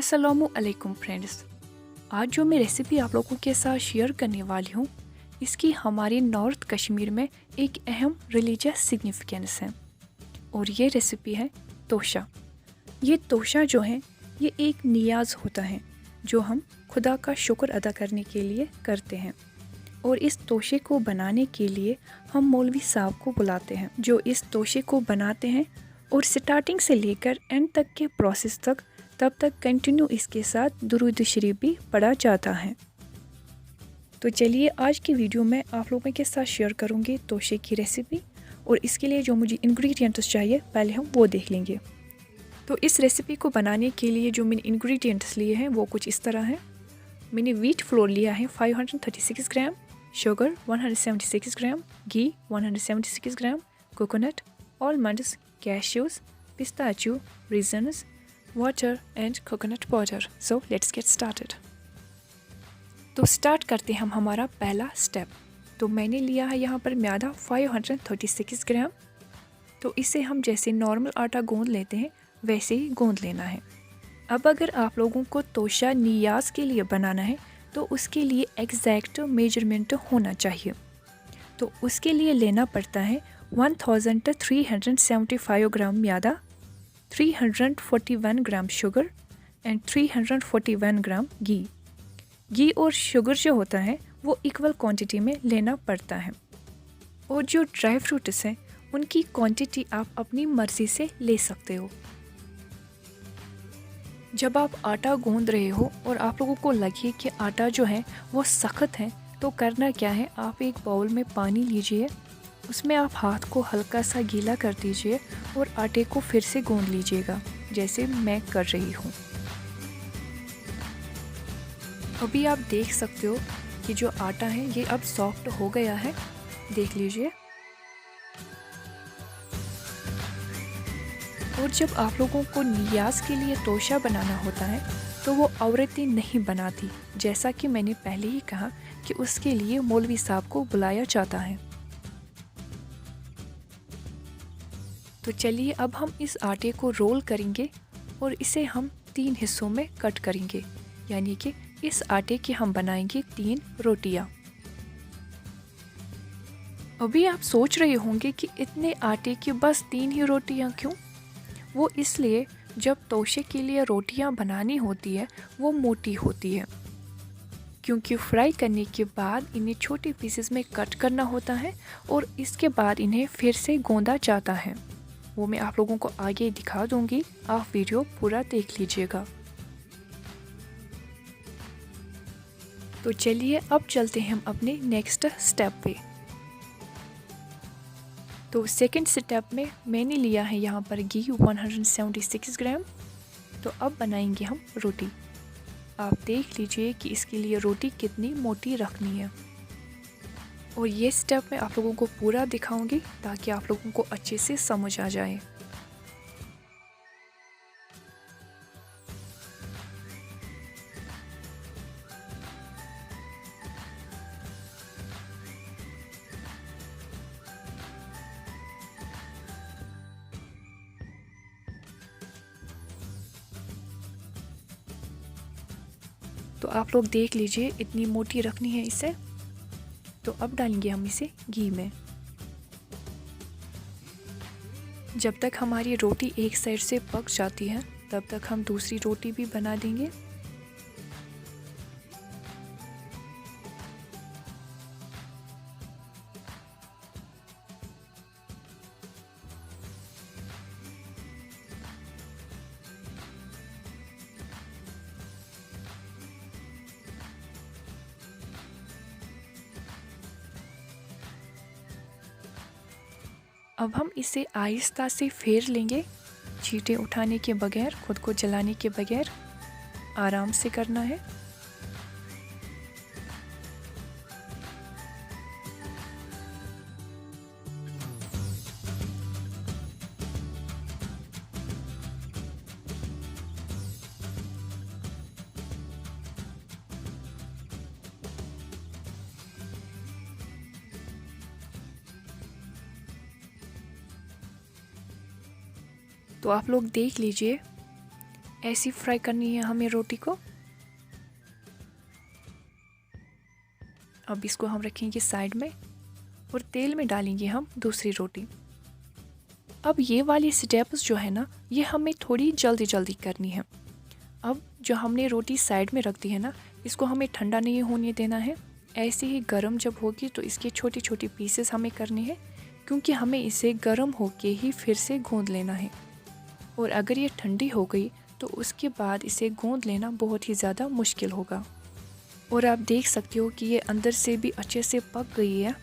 अस्सलामु अलैकुम फ्रेंड्स। आज जो मैं रेसिपी आप लोगों के साथ शेयर करने वाली हूँ, इसकी हमारे नॉर्थ कश्मीर में एक अहम रिलीजियस सिग्निफिकेंस है और ये रेसिपी है तोशा। ये तोशा जो है ये एक नियाज होता है जो हम खुदा का शुक्र अदा करने के लिए करते हैं और इस तोशे को बनाने के लिए हम मौलवी साहब को बुलाते हैं जो इस तोशे को बनाते हैं और स्टार्टिंग से लेकर एंड तक के प्रोसेस तक तब तक कंटिन्यू इसके साथ दुरूद शरीफ भी पढ़ा जाता है। तो चलिए आज की वीडियो में आप लोगों के साथ शेयर करूंगी तोशे की रेसिपी और इसके लिए जो मुझे इंग्रेडिएंट्स चाहिए पहले हम वो देख लेंगे। तो इस रेसिपी को बनाने के लिए जो मैंने इंग्रेडिएंट्स लिए हैं वो कुछ इस तरह हैं। मैंने व्हीट फ्लोर लिया है 536 gram, sugar 176 gram, ghee 176 gram, coconut, almonds, cashews, pistachio, raisins, water and coconut powder. So let's get started. तो स्टार्ट करते हैं हम हमारा पहला स्टेप। तो मैंने लिया है यहाँ पर मैदा 536 ग्राम। तो इसे हम जैसे नॉर्मल आटा गूंद लेते हैं वैसे ही गूंद लेना है। अब अगर आप लोगों को तोशा नियाज के लिए बनाना है तो उसके लिए एग्जैक्ट मेजरमेंट होना चाहिए। तो उसके लिए लेना पड़ता है 1375 ग्राम मैदा, 341 ग्राम शुगर एंड 341 ग्राम घी। घी और शुगर जो होता है वो इक्वल क्वांटिटी में लेना पड़ता है और जो ड्राई फ्रूट्स हैं उनकी क्वांटिटी आप अपनी मर्ज़ी से ले सकते हो। जब आप आटा गूंद रहे हो और आप लोगों को लगे कि आटा जो है वो सख्त है तो करना क्या है, आप एक बाउल में पानी लीजिए, उसमें आप हाथ को हल्का सा गीला कर दीजिए और आटे को फिर से गूंद लीजिएगा जैसे मैं कर रही हूँ। अभी आप देख सकते हो कि जो आटा है ये अब सॉफ्ट हो गया है, देख लीजिए। और जब आप लोगों को नियाज के लिए तोशा बनाना होता है तो वो औरतें नहीं बनाती, जैसा कि मैंने पहले ही कहा कि उसके लिए मौलवी साहब को बुलाया जाता है। तो चलिए अब हम इस आटे को रोल करेंगे और इसे हम 3 हिस्सों में कट करेंगे, यानी कि इस आटे की हम बनाएंगे 3 रोटियां। अभी आप सोच रहे होंगे कि इतने आटे की बस 3 ही रोटियां क्यों? वो इसलिए जब तोशे के लिए रोटियां बनानी होती है वो मोटी होती है, क्योंकि फ्राई करने के बाद इन्हें छोटे पीसेस में कट करना होता है और इसके बाद इन्हें फिर से गूंदा जाता है। वो मैं आप लोगों को आगे दिखा दूंगी, आप वीडियो पूरा देख लीजिएगा। तो चलिए अब चलते हैं हम अपने नेक्स्ट स्टेप पे। तो सेकंड स्टेप में मैंने लिया है यहाँ पर घी 176 ग्राम। तो अब बनाएंगे हम रोटी। आप देख लीजिए कि इसके लिए रोटी कितनी मोटी रखनी है और ये स्टेप मैं आप लोगों को पूरा दिखाऊंगी ताकि आप लोगों को अच्छे से समझ आ जाए। तो आप लोग देख लीजिए इतनी मोटी रखनी है इसे। तो अब डालेंगे हम इसे घी में। जब तक हमारी रोटी एक साइड से पक जाती है तब तक हम दूसरी रोटी भी बना देंगे। अब हम इसे आहिस्ता से फेर लेंगे, छींटे उठाने के बगैर, खुद को जलाने के बगैर, आराम से करना है। तो आप लोग देख लीजिए ऐसी फ्राई करनी है हमें रोटी को। अब इसको हम रखेंगे साइड में और तेल में डालेंगे हम दूसरी रोटी। अब ये वाली स्टेप्स जो है ना, ये हमें थोड़ी जल्दी जल्दी करनी है। अब जो हमने रोटी साइड में रख दी है ना, इसको हमें ठंडा नहीं होने देना है। ऐसे ही गर्म जब होगी तो इसके छोटी छोटी पीसेस हमें करने हैं, क्योंकि हमें इसे गर्म होके ही फिर से गूंद लेना है। और अगर ये ठंडी हो गई तो उसके बाद इसे गूंद लेना बहुत ही ज़्यादा मुश्किल होगा। और आप देख सकते हो कि ये अंदर से भी अच्छे से पक गई है।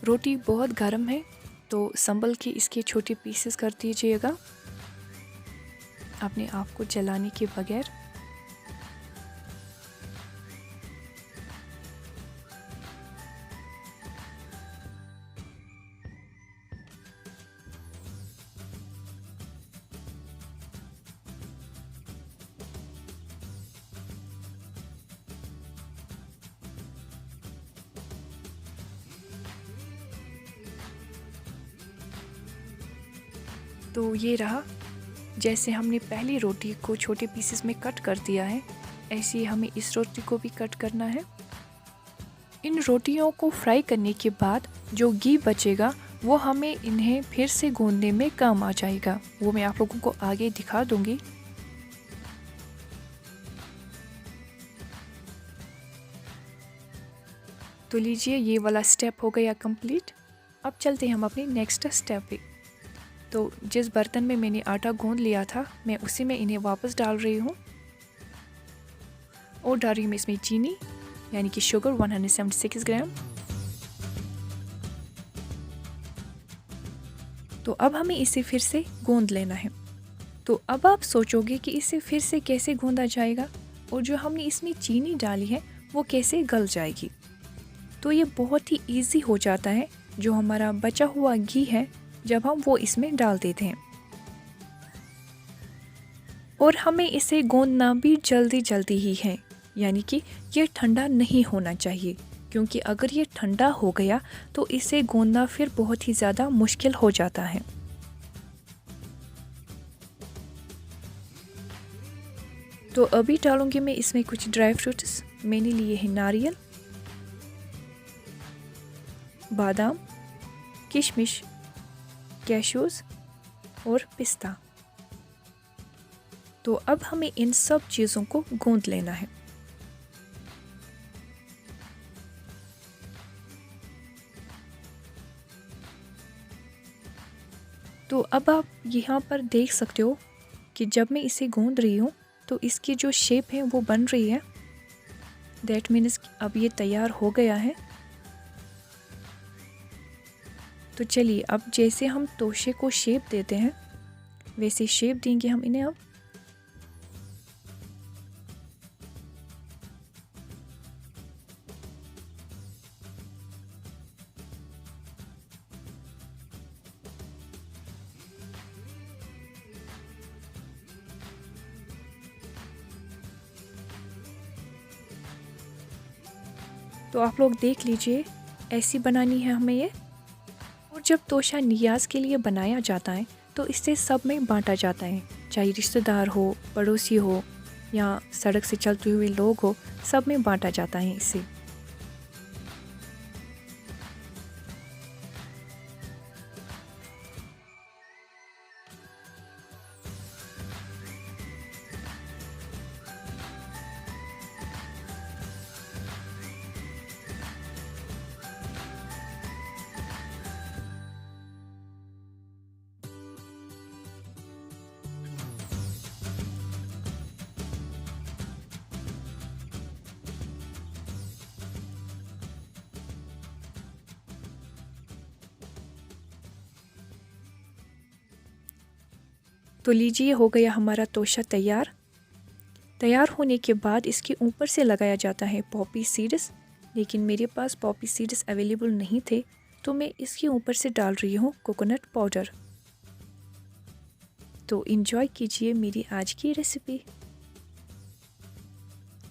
रोटी बहुत गर्म है तो संभल के इसके छोटे पीसेस कर दीजिएगा, अपने आप को जलाने के बगैर। तो ये रहा, जैसे हमने पहली रोटी को छोटे पीसेस में कट कर दिया है, ऐसे ही हमें इस रोटी को भी कट करना है। इन रोटियों को फ्राई करने के बाद जो घी बचेगा वो हमें इन्हें फिर से गूंदने में काम आ जाएगा। वो मैं आप लोगों को आगे दिखा दूंगी। तो लीजिए, ये वाला स्टेप हो गया कंप्लीट। अब चलते हैं हम अपने नेक्स्ट स्टेप पे। तो जिस बर्तन में मैंने आटा गूंद लिया था, मैं उसी में इन्हें वापस डाल रही हूँ और डाल रही हूँ इसमें चीनी, यानी कि शुगर 176 ग्राम। तो अब हमें इसे फिर से गूंद लेना है। तो अब आप सोचोगे कि इसे फिर से कैसे गूंदा जाएगा और जो हमने इसमें चीनी डाली है वो कैसे गल जाएगी। तो ये बहुत ही इजी हो जाता है। जो हमारा बचा हुआ घी है, जब हम वो इसमें डाल देते हैं, और हमें इसे गूंदना भी जल्दी जल्दी ही है, यानी कि ये ठंडा नहीं होना चाहिए, क्योंकि अगर ये ठंडा हो गया तो इसे गूंदना फिर बहुत ही ज़्यादा मुश्किल हो जाता है। तो अभी डालूंगी मैं इसमें कुछ ड्राई फ्रूट्स। मैंने लिए हैं नारियल, बादाम, किशमिश, कैशूज़ और पिस्ता। तो अब हमें इन सब चीज़ों को गूंद लेना है। तो अब आप यहाँ पर देख सकते हो कि जब मैं इसे गूंद रही हूँ तो इसकी जो शेप है वो बन रही है। दैट मीन्स अब ये तैयार हो गया है। तो चलिए, अब जैसे हम तोशे को शेप देते हैं वैसे शेप देंगे हम इन्हें। अब तो आप लोग देख लीजिए, ऐसी बनानी है हमें ये। और जब तोशा नियाज़ के लिए बनाया जाता है तो इससे सब में बांटा जाता है, चाहे रिश्तेदार हो, पड़ोसी हो या सड़क से चलते हुए लोग हो, सब में बांटा जाता है इसे। तो लीजिए, हो गया हमारा तोशा तैयार। तैयार होने के बाद इसके ऊपर से लगाया जाता है पॉपी सीड्स, लेकिन मेरे पास पॉपी सीड्स अवेलेबल नहीं थे तो मैं इसके ऊपर से डाल रही हूँ कोकोनट पाउडर। तो एंजॉय कीजिए मेरी आज की रेसिपी।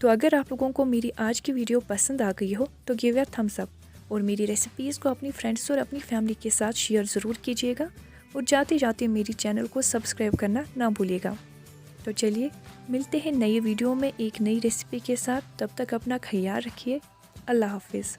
तो अगर आप लोगों को मेरी आज की वीडियो पसंद आ गई हो तो गिव अ थम्स अप और मेरी रेसिपीज़ को अपनी फ्रेंड्स और अपनी फैमिली के साथ शेयर ज़रूर कीजिएगा और जाते जाते मेरी चैनल को सब्सक्राइब करना ना भूलिएगा। तो चलिए मिलते हैं नई वीडियो में एक नई रेसिपी के साथ। तब तक अपना ख्याल रखिए। अल्लाह हाफिज़।